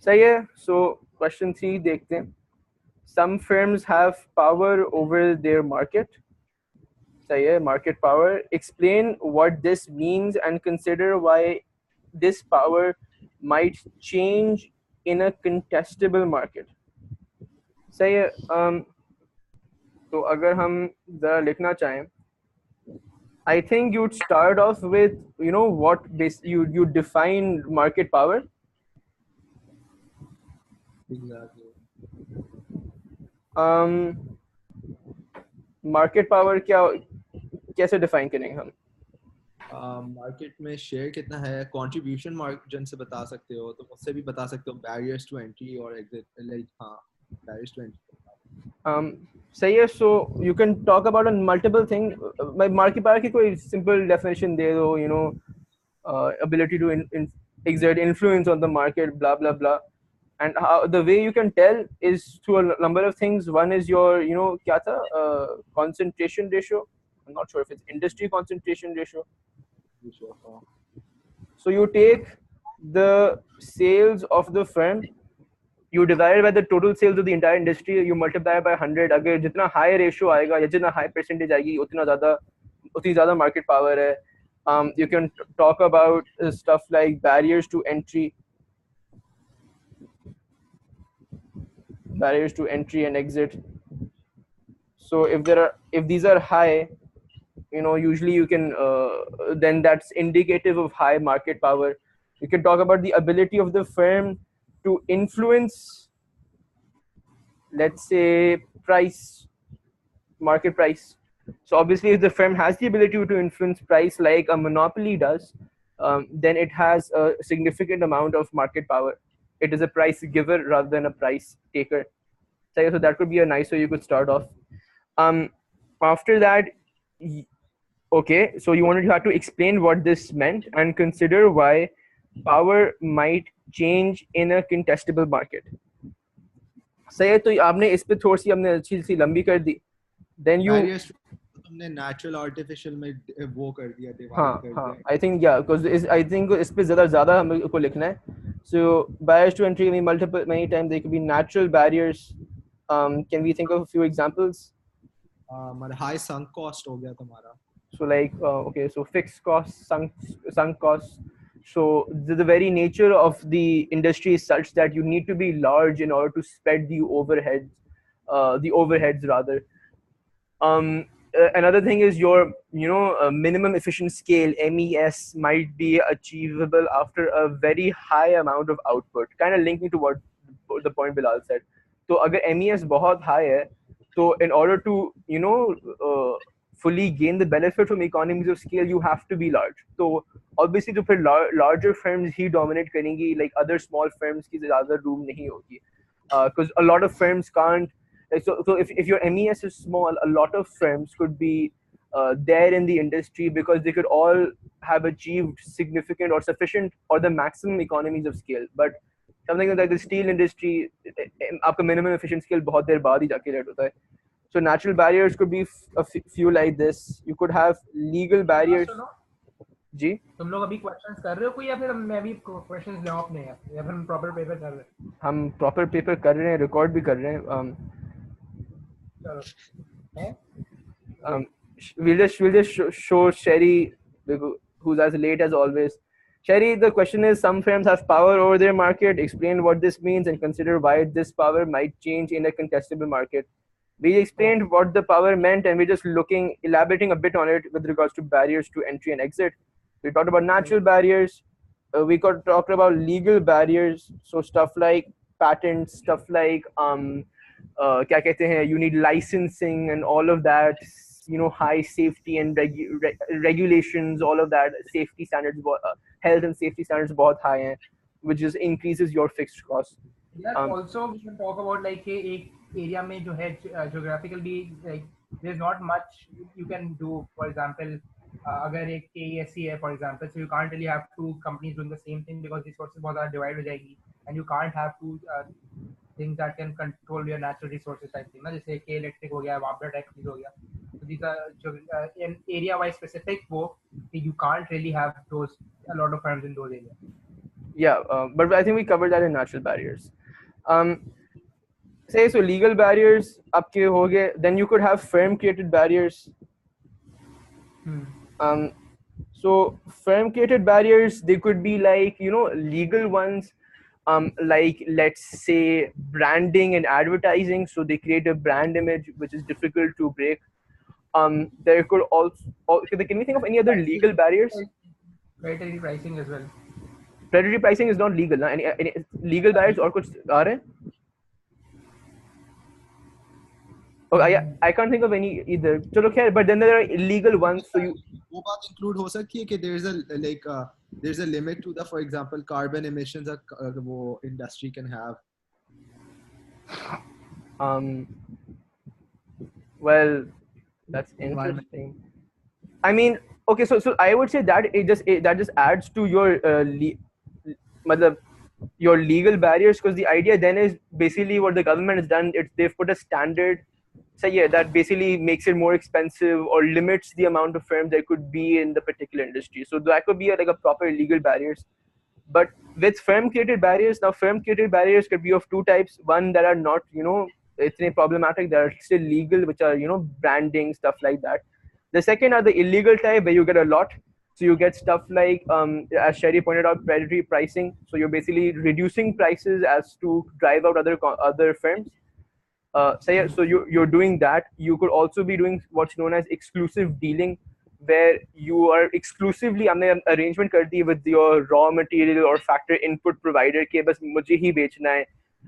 सही है. So question 3 देखते हैं. Some firms have power over their market. सही है. Market power. Explain what this means and consider why this power might change in a contestable market. सही है. तो अगर हम ज़रा लिखना चाहें, I think you'd start off with, what you define market power. Exactly. Market power क्या कैसे define करेंगे हम? मार्केट में शेयर कितना है, कंट्रीब्यूशन मार्जिन से बता सकते हो, तो उससे भी बता सकते हो बैरियर्स टू एंट्री और एग्जिट, लाइक हाँ, बैरियर्स टू एंट्री. सही है. So you can talk about a multiple thing. Market power की कोई simple definition दे दो, ability to exert influence on the market, blah blah blah. And how the way you can tell is through a number of things. One is your, क्या था, concentration ratio. I'm not sure if it's industry concentration ratio. So you take the sales of the firm, you divide by the total sales of the entire industry, you multiply by 100. अगर जितना high ratio आएगा या जितना high percentage आएगी, उतनी ज़्यादा market power है. You can talk about stuff like barriers to entry and exit. So if these are high, usually you can, then that's indicative of high market power. You can talk about the ability of the firm to influence, let's say, market price. So obviously if the firm has the ability to influence price like a monopoly does, then it has a significant amount of market power. It is a price giver rather than a price taker. So that could be a nice way you could start off. After that, okay, so you have to explain what this meant and consider why power might change in a contestable market. सही है. तो आपने इस पे थोड़ी सी हमने अच्छी सी लंबी कर दी. Then you, बैरियर्स तुमने नेचुरल आर्टिफिशियल में वो कर दिया, डिवाइड कर हाँ, दिया. I think yeah, because I think इस पे ज़्यादा हमको लिखना है. So barriers to entry can be many times. They could be natural barriers. Can we think of a few examples? हमारा हाई संक कॉस्ट हो गया तुम्हारा. So like, okay, so fixed costs, sunk costs. So the very nature of the industry is such that you need to be large in order to spread the overheads rather. Another thing is your, minimum efficient scale (MES) might be achievable after a very high amount of output. Kind of linking to what the point Bilal said. So अगर MES बहुत high है, so in order to, fully gain the benefit from economies of scale, you have to be large. So obviously तो फिर larger firms ही dominate करेंगी, like other small firms की ज़्यादा room नहीं होगी, because a lot of firms can't. So if your MES is small, a lot of firms could be there in the industry because they could all have achieved significant or sufficient or the maximum economies of scale. But something like the steel industry, आपका minimum efficient scale बहुत देर बाद ही जाके rate होता है. So natural barriers could be a few like this. You could have legal barriers. सुनो, जी, तुम लोग अभी क्वेश्चंस कर रहे हो कोई, या फिर मैं भी क्वेश्चंस ले अपने, या फिर हम प्रॉपर पेपर कर रहे हैं? हम प्रॉपर पेपर कर रहे हैं, रिकॉर्ड भी कर रहे हैं. चलो हैं. We'll just show Sherry, who's as late as always. Sherry, the question is, some firms have power over their market. Explain what this means and consider why this power might change in a contestable market. We explained what the power meant, and we're just elaborating a bit on it with regards to barriers to entry and exit. We talked about natural barriers. We talked about legal barriers. So stuff like patents, stuff like क्या कहते हैं, you need licensing and all of that. High safety and regulations, all of that. Safety standards, health and safety standards बहुत high हैं, which just increases your fixed cost. Also we can talk about like एक area में जो है geographically, like there's not much you can do. For example, अगर एक KESC है for example, so you can't really have two companies doing the same thing because resources बहुत ज़्यादा divide हो जाएगी, and you can't have two things that can control your natural resources type thing ना, जैसे K Electric हो गया, Wabra type चीज हो गया. So these are in area wise specific वो, you can't really have those a lot of firms in those areas. Yeah, but I think we covered that in natural barriers. Say so legal barriers आपके हो गए, then you could have firm created barriers. Um, so firm created barriers, they could be like, you know, legal ones, like let's say branding and advertising. So they create a brand image which is difficult to break. There could also, can we think of any other legal barriers? Predatory pricing as well. Predatory pricing is not legal. Na? Any legal barriers or कुछ आ रहे हैं? Oh, I can't think of any either. चलो खैर, but then there are illegal ones. So you वो बात include हो सकती है कि there's a limit to the, for example, carbon emissions that वो industry can have. Well, that's interesting. I mean, okay, so I would say that that just adds to your matlab, your legal barriers, because the idea then is basically what the government has done. They've put a standard, so yeah, that basically makes it more expensive or limits the amount of firms there could be in the particular industry. So that could be like a proper legal barriers. But with firm created barriers, now firm created barriers could be of two types. One that are not, you know, it's problematic, that are still legal, which are, you know, branding, stuff like that. The second are the illegal type, where you get a lot. So you get stuff like, as Sherry pointed out, predatory pricing. So you're basically reducing prices as to drive out other firms. So yeah, so you're doing that. You could also be doing what's known as exclusive dealing, where you are exclusively हमने arrangement कर दी with your raw material or factor input provider के बस मुझे ही बेचना है,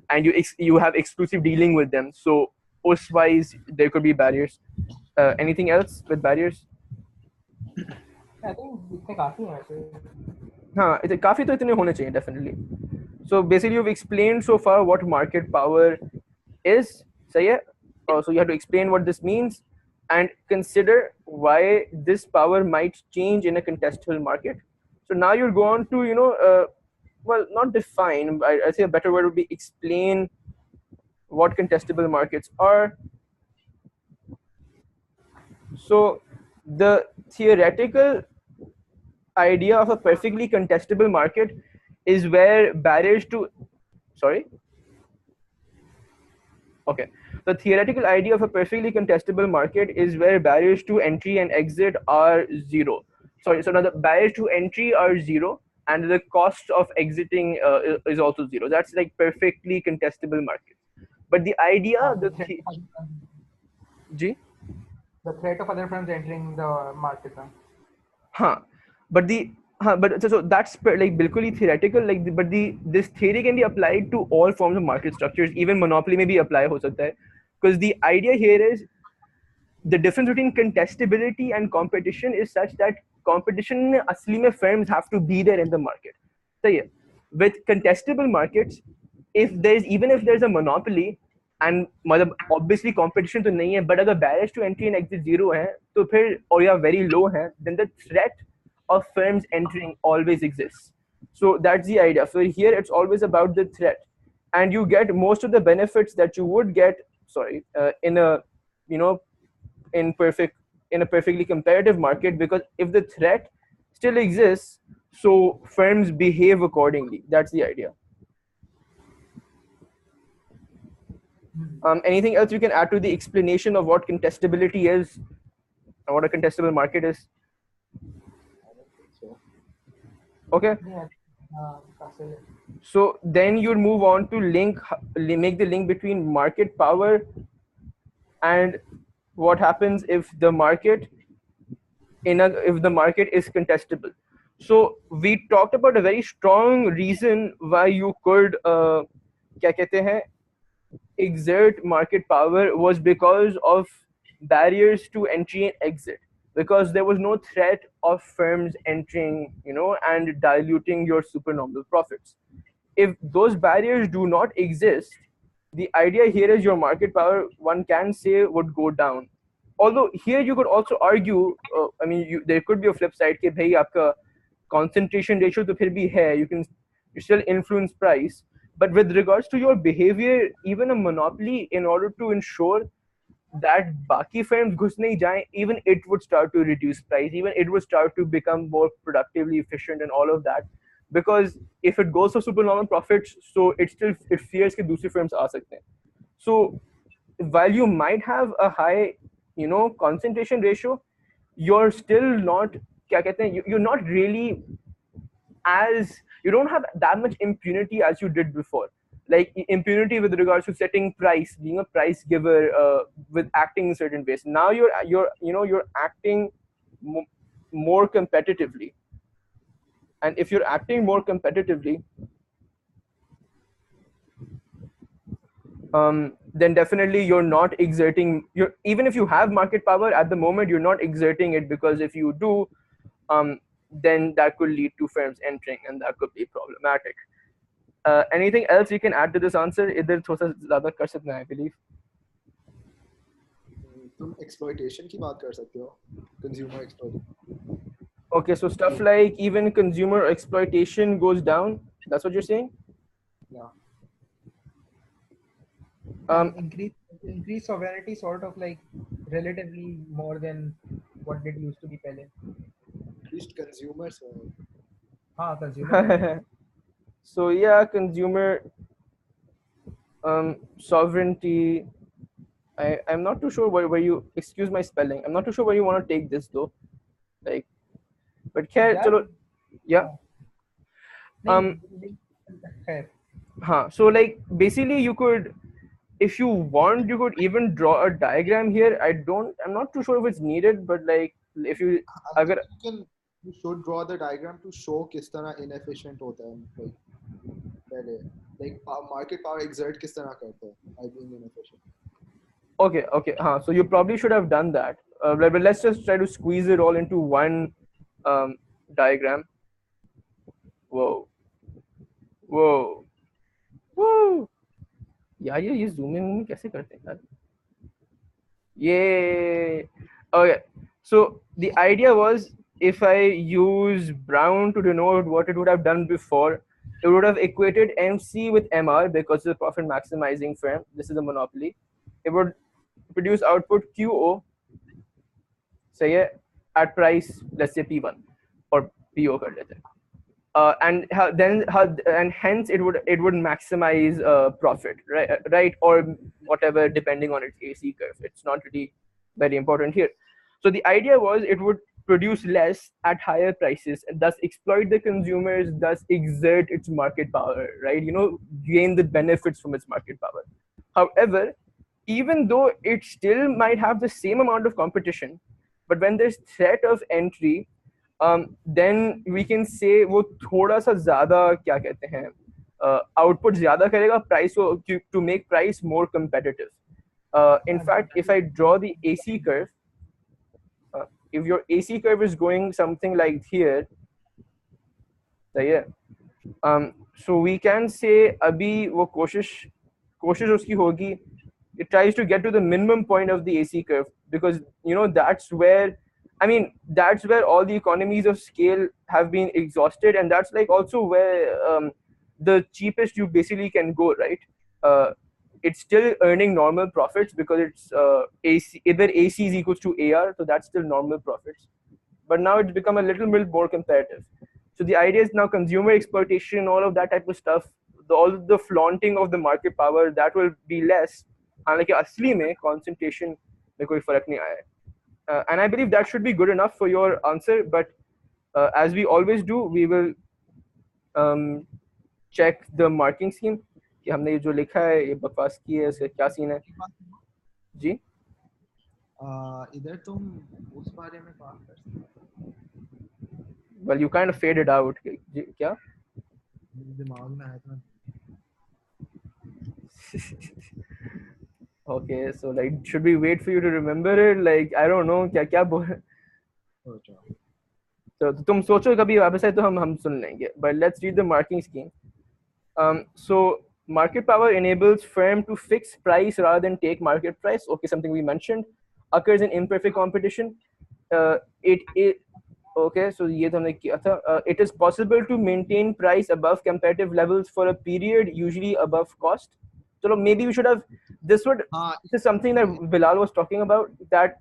and you have exclusive dealing with them. So us wise there could be barriers. Anything else with barriers? I think इतने काफी हैं वैसे. हाँ, काफी तो इतने होने चाहिए definitely. So basically you've explained so far what market power is. So yeah, so you have to explain what this means and consider why this power might change in a contestable market. So now you're going to, you know, well, not define, I say a better word would be explain what contestable markets are. So the theoretical idea of a perfectly contestable market is where barriers to, sorry? Okay, the theoretical idea of a perfectly contestable market is where barriers to entry and exit are zero. Sorry, so now the barriers to entry are zero and the cost of exiting is also zero. That's like perfectly contestable market. But the idea, The threat of other firms entering the market. But so that's like bilkul theoretical, like this theory can be applied to all forms of market structures. Even monopoly may be applied ho sakta hai, because the idea here is the difference between contestability and competition is such that competition mein asli mein firms have to be there in the market. So yeah, with contestable markets, if there's a monopoly and obviously competition to nahi hai, but agar barriers to entry and exit zero hai, to phir or ya very low hai, then the threat of firms entering always exists. So that's the idea. So here it's always about the threat, and you get most of the benefits that you would get, in a, you know, in a perfectly competitive market, because if the threat still exists, so firms behave accordingly. That's the idea. Anything else you can add to the explanation of what contestability is and what a contestable market is? Okay. Yeah. So then you'd move on to make the link between market power and what happens if the market is contestable. So we talked about a very strong reason why you could क्या कहते हैं, exert market power was because of barriers to entry and exit, because there was no threat of firms entering, you know, and diluting your supernormal profits. If those barriers do not exist, the idea here is your market power, one can say, would go down. Although here you could also argue, there could be a flip side कि भाई आपका concentration ratio तो फिर भी है, you still influence price. But with regards to your behavior, even a monopoly, in order to ensure that baki firms घुस नहीं जाएं, even it would start to reduce price, even it would start to become more productively efficient and all of that. because if it goes for supernormal profits, so it fears कि दूसरी firms आ सकते हैं. So while you might have a high, concentration ratio, you're still not, क्या कहते हैं, you're not really as, you don't have that much impunity as you did before. Like impunity with regards to setting price, being a price giver, with acting in certain ways. Now you're acting more competitively, and if you're acting more competitively, then definitely you're not exerting your, even if you have market power at the moment, you're not exerting it, because if you do, then that could lead to firms entering, and that could be problematic. Anything else you can add to this answer? इधर थोड़ा सा ज़्यादा कर सकते हैं, I believe. तुम exploitation की बात कर सकते हो, consumer exploitation. Okay, so stuff like even consumer exploitation goes down. That's what you're saying? Yeah. Increase sovereignty sort of like relatively more than what it used to be पहले. Increased consumer sovereignty. हाँ, consumer. So yeah, consumer sovereignty. I'm not too sure where you, excuse my spelling, I'm not too sure where you want to take this though. Like, but khair, chalo, yeah. So like basically you could, if you want, you could even draw a diagram here. I'm not too sure if it's needed, but like if you, you should draw the diagram to show किस तरह inefficient होता है, like पहले, like market power exert किस तरह करता है by being inefficient. Okay. So you probably should have done that. But let's just try to squeeze it all into one diagram. Whoa. यार ये zooming कैसे करते हैं यार? Yay. Okay. So the idea was, if I use brown to denote what it would have done before, it would have equated MC with MR because it's a profit maximizing firm. This is a monopoly. It would produce output QO, say at price, let's say P1 or PO kar lete hain. And hence it would maximize profit, right, or whatever, depending on its AC curve. It's not really very important here. So the idea was it would produce less at higher prices and thus exploit the consumers, thus exert its market power, right? Gain the benefits from its market power. However, even though it still might have the same amount of competition, but when there's threat of entry, then we can say वो थोड़ा सा ज़्यादा क्या कहते हैं, output ज़्यादा करेगा price को, to make price more competitive. In fact, if I draw the AC curve, if your AC curve is going something like here, so we can say अभी वो कोशिश उसकी होगी, it tries to get to the minimum point of the AC curve, because that's where all the economies of scale have been exhausted, and that's like also where the cheapest you basically can go, right? It's still earning normal profits because it's AC, either AC is equals to AR, so that's still normal profits. But now it's become a little bit more competitive. So the idea is now consumer exploitation, all of that type of stuff, all the flaunting of the market power, that will be less. हालांकि असली में concentration में कोई फर्क नहीं आया है. And I believe that should be good enough for your answer, but as we always do, we will check the marking scheme कि हमने ये जो लिखा है ये बकवास की है, इसका क्या सीन है जी. इधर तुम उस बारे में बात कर सकते हो. Well, you kind of faded out. क्या दिमाग में आया था. Okay, so like, should we wait for you to remember it? Like, I don't know, क्या बोल. So तुम सोचो कभी वापस आए तो हम सुन लेंगे. But let's read the marking scheme. So market power enables firm to fix price rather than take market price. Okay, something we mentioned. Occurs in imperfect competition. Okay, so ये तो हमने किया था. It is possible to maintain price above competitive levels for a period, usually above cost. So maybe we should have, this is something that Bilal was talking about, that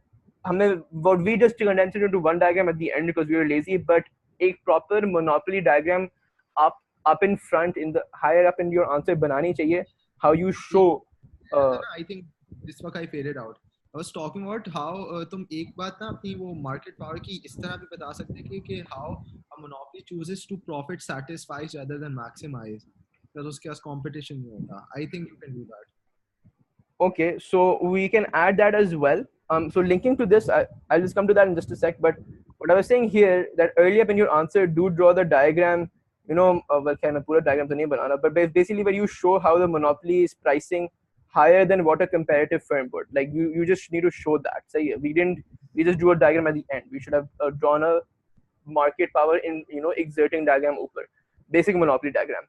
what we just condensed it into one diagram at the end because we were lazy, but a proper monopoly diagram up in front, in the higher up in your answer banani chahiye, how you show. I think this वक्त I faded out. I was talking about how तुम एक बात ना अपनी वो market power की इस तरह भी बता सकते हैं कि how a monopoly chooses to profit satisfies rather than maximize. तो उसके पास competition नहीं होता. I think you can do that. Okay, so we can add that as well. So linking to this, I'll just come to that in just a sec. But what I was saying here, that earlier in your answer, do draw the diagram. You know, well, can I put a diagram to nahi banana, but basically where you show how the monopoly is pricing higher than what a comparative firm would. Like you just need to show that. So yeah, we just drew a diagram at the end. We should have drawn a market power in, you know, exerting diagram upar, basic monopoly diagram.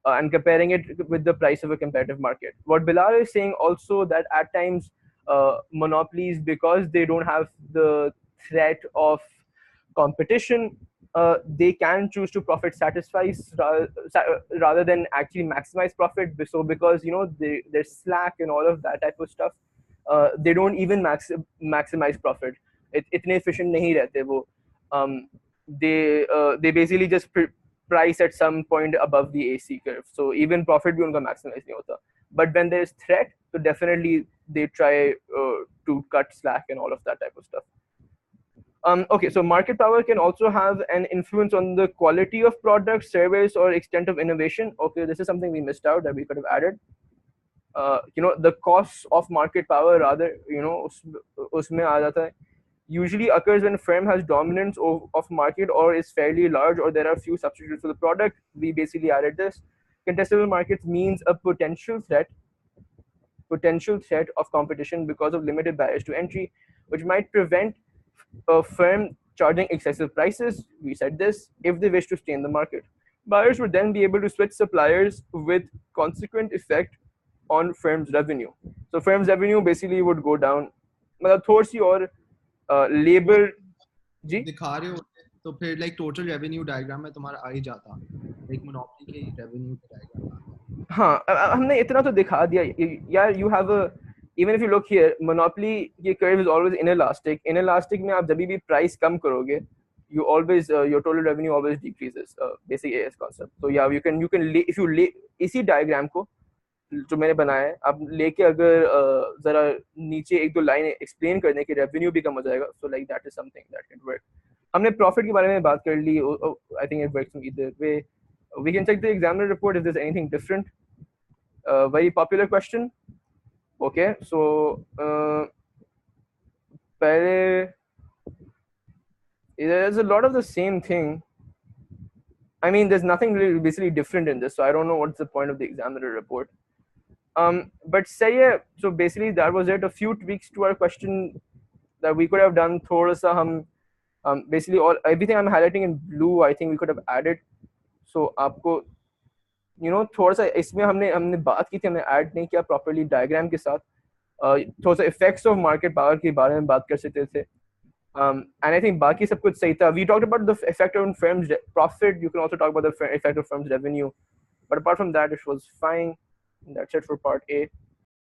And comparing it with the price of a competitive market. What Bilal is saying also, that at times monopolies, because they don't have the threat of competition, they can choose to profit satisfies rather than actually maximize profit. So because, you know, they're slack and all of that type of stuff, they don't even maximize profit. Itne efficient nahi rehte wo. They basically just price at some point above the AC curve. So even profit bhi unka maximize nahi hota. But when there's threat, so definitely they try to cut slack and all of that type of stuff. Okay, so market power can also have an influence on the quality of products, service, or extent of innovation. Okay, this is something we missed out that we could have added. You know, the cost of market power, rather, you know, usme aa jata hai, usually occurs when a firm has dominance of market or is fairly large, or there are few substitutes for the product. We basically added this. Contestable markets means a potential threat of competition because of limited barriers to entry, which might prevent a firm charging excessive prices. We said this, if they wish to stay in the market. Buyers would then be able to switch suppliers with consequent effect on firm's revenue. So firm's revenue basically would go down. मतलब थोड़ी सी और labour जी दिखा रहे होते तो फिर like total revenue diagram में तुम्हारा आ ही जाता, like monopoly के revenue का diagram आता. हाँ, हमने इतना तो दिखा दिया यार. You have a, even if you look here, monopoly ये curve is always inelastic. Inelastic में आप जब भी price कम करोगे, you always your total revenue always decreases. Basic AS concept. So yeah, you can if you इसी diagram को जो मैंने बनाया है, आप लेके अगर जरा नीचे एक दो लाइन एक्सप्लेन करने की, रेवेन्यू भी कम हो जाएगा. So like that is something that can work. हमने प्रॉफिट के बारे में बात कर ली. I think it works in either way. We can check the examiner report if there is anything different. Very popular question. Okay, so पहले there is a lot of the same thing. I mean, there's nothing really basically different in this, so I don't know what's the point of the examiner report. But say, so basically that was it. A few tweaks to our question that we could have done. Thoda sa hum, basically everything I'm highlighting in blue, I think we could have added. So आपको, you know, थोड़ा सा इसमें हमने बात की थी, हमने add नहीं किया properly diagram के साथ. थोड़ा सा effects of market power के बारे में बात कर सकते थे. And I think बाकी सब कुछ सही था. We talked about the effect on firms' profit. You can also talk about the effect of firms' revenue. But apart from that, it was fine. That's it for part A.